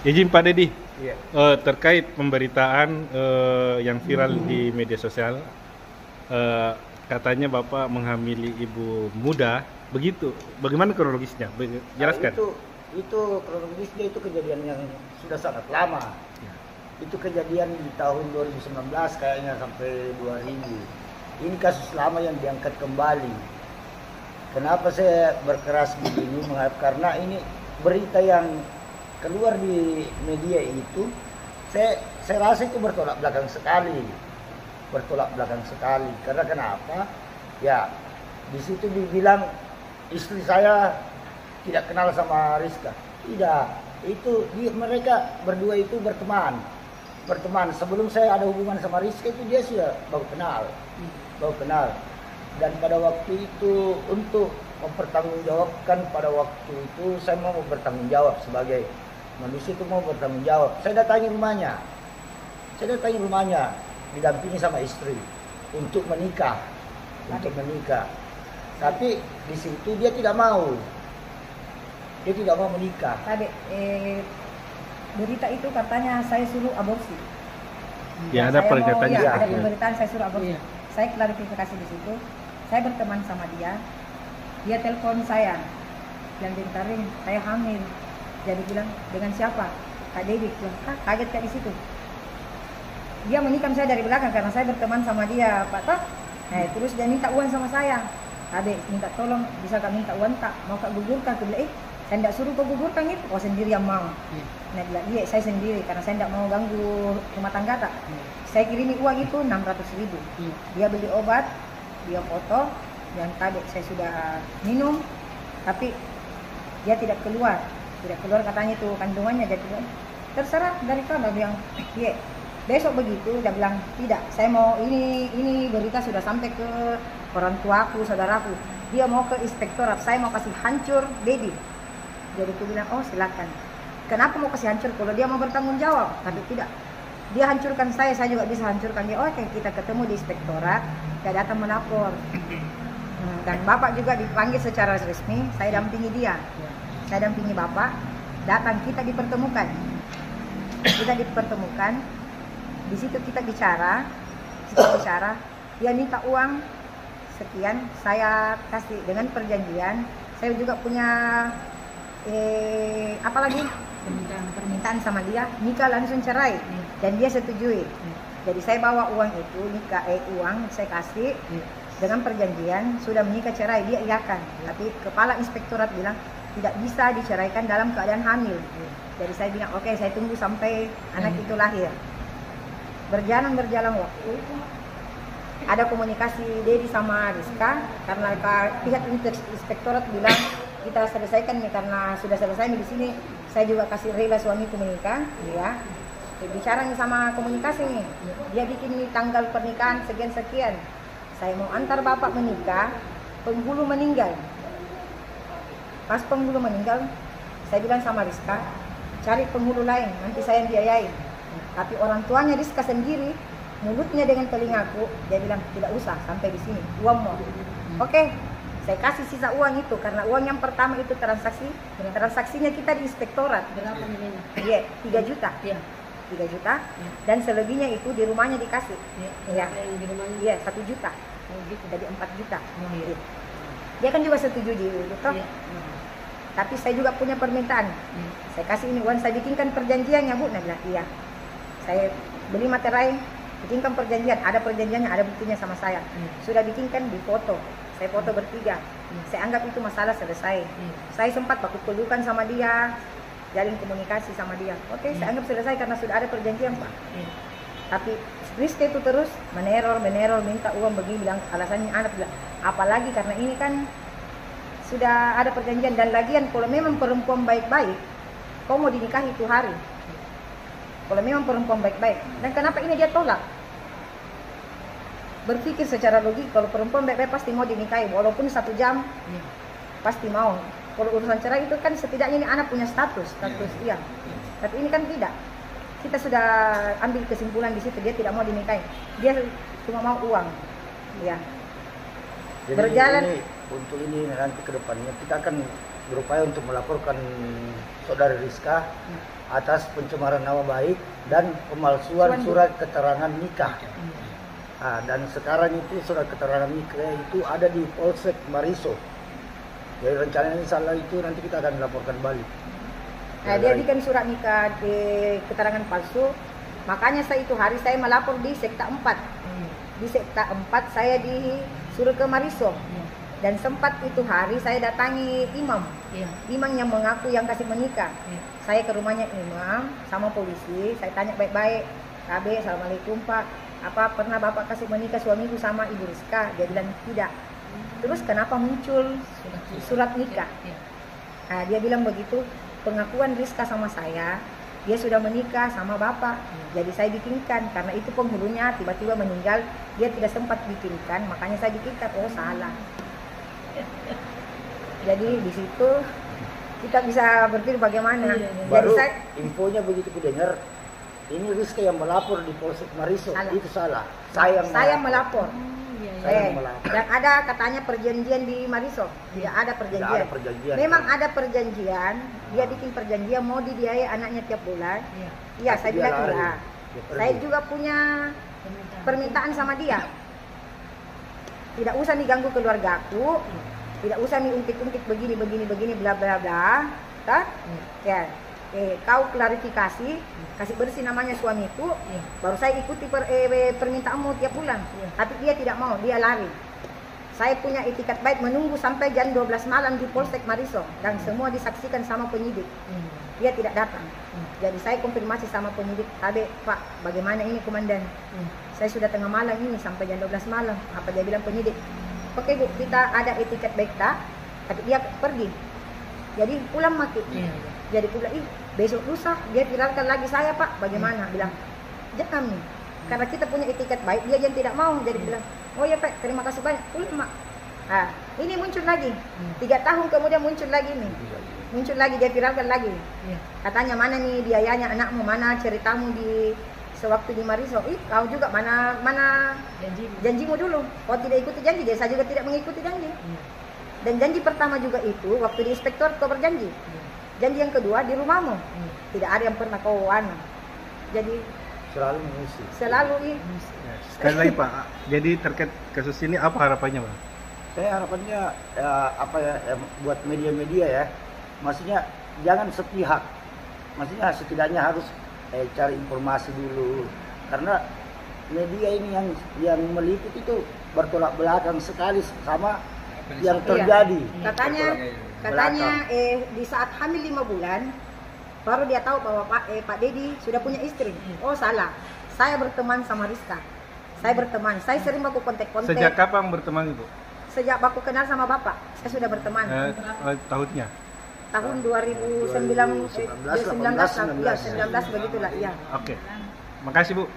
Izin Pak Dedi, Iya. terkait pemberitaan yang viral di media sosial, katanya Bapak menghamili ibu muda, begitu. Bagaimana kronologisnya? Jelaskan. Itu kronologisnya itu kejadian yang sudah sangat lama. Ya. Itu kejadian di tahun 2019 kayaknya sampai 2000. Ini kasus lama yang diangkat kembali. Kenapa saya berkeras begini? Karena ini berita yang keluar di media itu, saya rasa itu bertolak belakang sekali. Karena kenapa? Ya, di situ dibilang istri saya tidak kenal sama Rizka. Tidak, itu mereka berdua itu berteman. Sebelum saya ada hubungan sama Rizka itu dia sudah baru kenal. Dan pada waktu itu untuk mempertanggungjawabkan, pada waktu itu saya mau bertanggung jawab sebagai manusia, itu mau bertanggung jawab. Saya datangi rumahnya, didampingi sama istri untuk menikah. Tapi di situ dia tidak mau menikah. Tadi berita itu katanya saya suruh aborsi. Ya, ada pernyataan ya, ada seperti itu. pemberitaan saya suruh aborsi. Saya klarifikasi di situ. Saya berteman sama dia. Dia telepon saya, bilang Karin, saya hamil. Jadi bilang, dengan siapa? Kak Dewi. Kaget kayak di situ. Dia menikam saya dari belakang karena saya berteman sama dia, Pak Toh. Nah, terus dia minta uang sama saya. Adek, minta tolong, bisa kak minta uang tak? Mau kak gugurkan? Aku bilang, saya tidak suruh kau gugurkan itu, kau sendiri yang mau. Nah, bilang, iya saya sendiri karena saya tidak mau ganggu rumah tangga tak. Saya kirimi uang itu 600.000. Dia beli obat, dia foto, dan tadi saya sudah minum, tapi dia tidak keluar katanya itu kandungannya. Jadi terserah dari kau, dia bilang, iya. Besok begitu, dia bilang, tidak, saya mau ini berita sudah sampai ke orang tuaku, saudaraku. Dia mau ke inspektorat, saya mau kasih hancur baby. Jadi aku bilang, oh silakan. Kenapa mau kasih hancur kalau dia mau bertanggung jawab? Tapi tidak. Dia hancurkan saya juga bisa hancurkan dia. Oke, kita ketemu di inspektorat, dia datang melapor. Dan bapak juga dipanggil secara resmi, saya dampingi dia. Saya dampingi bapak, datang kita dipertemukan. Di situ kita bicara, dia minta uang sekian, saya kasih dengan perjanjian. Saya juga punya permintaan sama dia, nikah langsung cerai, dan dia setujui. Jadi saya bawa uang itu, uang saya kasih dengan perjanjian sudah menikah cerai, dia iyakan. Tapi kepala inspektorat bilang tidak bisa diceraikan dalam keadaan hamil. Jadi saya bilang oke, saya tunggu sampai anak itu lahir. Berjalan waktu, ada komunikasi Dedi sama Rizka karena pihak inspektorat bilang kita selesaikan nih karena sudah selesai nih di sini. Saya juga kasih rela suamiku menikah, ya. Bicara nih sama komunikasi nih. Dia bikin nih tanggal pernikahan sekian. Saya mau antar bapak menikah, penghulu meninggal. Pas penghulu meninggal, saya bilang sama Rizka, cari penghulu lain, nanti saya yang biayain. Tapi orang tuanya Rizka sendiri, mulutnya dengan telingaku, dia bilang tidak usah sampai di sini, uangmu. Oke, saya kasih sisa uang itu karena uang yang pertama itu transaksinya kita di inspektorat. Berapa nilainya? Iya, 3 juta. Iya. 3 juta. Dan selebihnya itu di rumahnya dikasih. Iya. Yang di rumahnya? Iya, 1 juta. Oh, gitu. Jadi 4 juta. Oh, iya. Dia kan juga setuju di itu. Iya. Tapi saya juga punya permintaan. Saya kasih ini uang, saya bikinkan perjanjiannya, Bu. Nah, bilang iya. Saya beli materai, bikinkan perjanjian, ada perjanjiannya, ada buktinya sama saya. Sudah bikinkan di foto, saya foto bertiga. Saya anggap itu masalah selesai. Saya sempat pakai pelukan sama dia, jalin komunikasi sama dia. Oke, saya anggap selesai karena sudah ada perjanjian, Pak. Tapi Rizka itu terus meneror, minta uang begini, bilang alasannya anak bilang. Apalagi karena ini kan sudah ada perjanjian, dan lagian kalau memang perempuan baik-baik, kau mau dinikahi itu hari. Kalau memang perempuan baik-baik, dan kenapa ini dia tolak? Berpikir secara logik, kalau perempuan baik-baik pasti mau dinikahi, walaupun 1 jam, pasti mau. Kalau urusan cerai itu kan setidaknya ini anak punya status iya. Tapi ini kan tidak. Kita sudah ambil kesimpulan di situ, dia tidak mau dinikahi, dia cuma mau uang. Ya. Jadi Berjalan. untuk ini nanti ke depannya kita akan berupaya untuk melaporkan saudara Rizka atas pencemaran nama baik dan pemalsuan surat keterangan nikah. Dan sekarang itu surat keterangan nikah itu ada di Polsek Mariso. Jadi rencananya insya Allah itu nanti kita akan laporkan balik. Nah, dia bikin surat nikah di keterangan palsu. Makanya saya itu hari saya melapor di Sekta 4. Di Sekta 4 saya disuruh ke Mariso. Dan sempat itu hari saya datangi imam. Imam yang mengaku yang kasih menikah. Saya ke rumahnya imam sama polisi. Saya tanya baik-baik. KB, assalamualaikum Pak. Apa pernah Bapak kasih menikah suamiku sama Ibu Rizka? Dia bilang tidak. Terus kenapa muncul surat nikah? Nah, dia bilang begitu. Pengakuan Rizka sama saya, dia sudah menikah sama Bapak. Jadi saya bikinkan karena itu penghulunya tiba-tiba meninggal. Dia tidak sempat bikinkan, makanya saya bikinkan. Oh salah. Jadi di situ kita bisa berpikir bagaimana. Baru Jadi saya infonya begitu ku dengar, ini Rizka yang melapor di Polsek Mariso. Salah. Itu salah. Saya melapor. Saya yang melapor. Dan ada katanya perjanjian di Mariso. Tidak ada perjanjian. Tidak ada perjanjian. Memang ada perjanjian. Dia bikin perjanjian mau dibiayai anaknya tiap bulan. Iya, saya Dia bilang lari. iya. Dia pergi. Saya juga punya permintaan sama dia. Tidak usah diganggu keluargaku. Tidak usah diungkit-ungkit begini bla bla bla. Kan? Ya. Kau klarifikasi, kasih bersih namanya suamiku, baru saya ikuti permintaanmu tiap bulan. Tapi dia tidak mau, dia lari. Saya punya etikat baik menunggu sampai jam 12 malam di Polsek Mariso dan semua disaksikan sama penyidik. Dia tidak datang. Jadi saya konfirmasi sama penyidik, "Tadi Pak, bagaimana ini komandan? Saya sudah tengah malam ini sampai jam 12 malam." Apa dia bilang penyidik? "Oke Bu, kita ada etiket baik tak?" Tapi dia pergi. Jadi pulang mati. Jadi pulang, besok lusa dia viralkan lagi saya Pak, bagaimana? Bilang, jangan nih, karena kita punya etiket baik, dia yang tidak mau. Jadi bilang, oh ya Pak, terima kasih banyak. Pulang Mak. Nah, ini muncul lagi, 3 tahun kemudian muncul lagi nih, muncul lagi dia viralkan lagi. Katanya mana nih biayanya anakmu, mana ceritamu di sewaktu di Mariso. Kau juga mana janjimu dulu. Kau tidak ikuti janji, dia saya juga tidak mengikuti janji. Dan janji pertama juga itu waktu di inspektor kau berjanji. Janji yang kedua di rumahmu. Tidak ada yang pernah kau Jadi Selalu mengisi. selalu Sekali lagi Pak, jadi terkait kasus ini apa harapannya Pak? Saya harapannya buat media-media ya, maksudnya jangan sepihak. Maksudnya setidaknya harus cari informasi dulu. Karena media ini yang meliput itu bertolak belakang sekali sama yang terjadi. Katanya di saat hamil 5 bulan baru dia tahu bahwa Pak Dedi sudah punya istri. Oh salah. Saya berteman sama Rizka. Saya sering baku kontak-kontak. Sejak kapan berteman Ibu? Sejak baku kenal sama Bapak. Saya sudah berteman. Tahunnya? Tahun 2019 begitulah, iya. Oke. Makasih Bu.